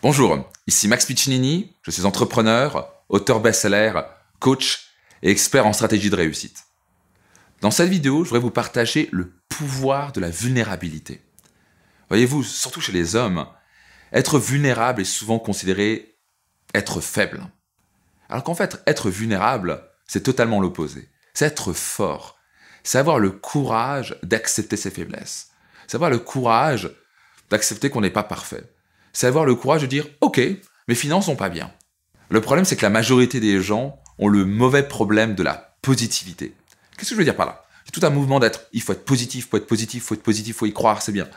Bonjour, ici Max Piccinini, je suis entrepreneur, auteur best-seller, coach et expert en stratégie de réussite. Dans cette vidéo, je voudrais vous partager le pouvoir de la vulnérabilité. Voyez-vous, surtout chez les hommes, être vulnérable est souvent considéré être faible. Alors qu'en fait, être vulnérable, c'est totalement l'opposé. C'est être fort. C'est avoir le courage d'accepter ses faiblesses. C'est avoir le courage d'accepter qu'on n'est pas parfait. C'est avoir le courage de dire « Ok, mes finances sont pas bien ». Le problème, c'est que la majorité des gens ont le mauvais problème de la positivité. Qu'est-ce que je veux dire par là? C'est tout un mouvement d'être « il faut être positif, il faut être positif, il faut être positif, il faut y croire, c'est bien ».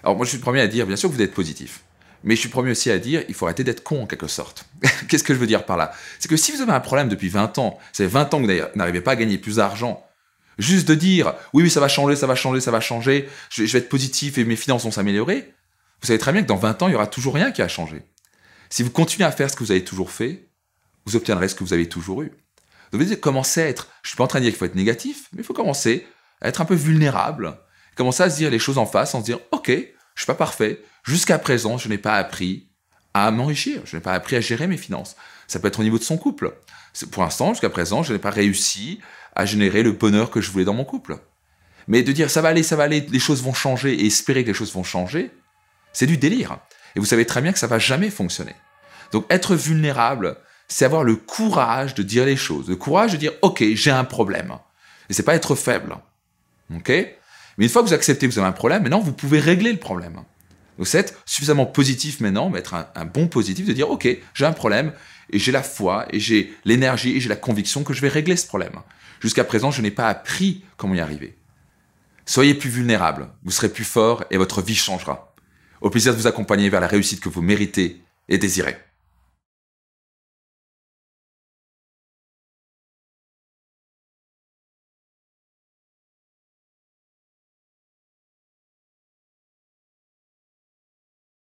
Alors moi, je suis le premier à dire, bien sûr que vous êtes positif. Mais je suis le premier aussi à dire, il faut arrêter d'être con en quelque sorte. Qu'est-ce que je veux dire par là? C'est que si vous avez un problème depuis 20 ans, ça fait 20 ans que vous n'arrivez pas à gagner plus d'argent, juste de dire « oui, ça va changer, ça va changer, ça va changer, je vais être positif et mes finances vont s'améliorer », vous savez très bien que dans 20 ans, il n'y aura toujours rien qui a changé. Si vous continuez à faire ce que vous avez toujours fait, vous obtiendrez ce que vous avez toujours eu. Donc vous devez commencer à être, je ne suis pas en train de dire qu'il faut être négatif, mais il faut commencer à être un peu vulnérable, commencer à se dire les choses en face, en se dire « ok, je ne suis pas parfait, jusqu'à présent, je n'ai pas appris à m'enrichir, je n'ai pas appris à gérer mes finances. » Ça peut être au niveau de son couple. Pour l'instant, jusqu'à présent, je n'ai pas réussi à générer le bonheur que je voulais dans mon couple. Mais de dire ça va aller, les choses vont changer et espérer que les choses vont changer, c'est du délire. Et vous savez très bien que ça va jamais fonctionner. Donc être vulnérable, c'est avoir le courage de dire les choses, le courage de dire « ok, j'ai un problème ». Et c'est pas être faible. Ok? Mais une fois que vous acceptez que vous avez un problème, maintenant vous pouvez régler le problème. Donc c'est être suffisamment positif maintenant, mais être un bon positif, de dire « ok, j'ai un problème et j'ai la foi et j'ai l'énergie et j'ai la conviction que je vais régler ce problème. Jusqu'à présent, je n'ai pas appris comment y arriver. » Soyez plus vulnérable, vous serez plus fort et votre vie changera. Au plaisir de vous accompagner vers la réussite que vous méritez et désirez.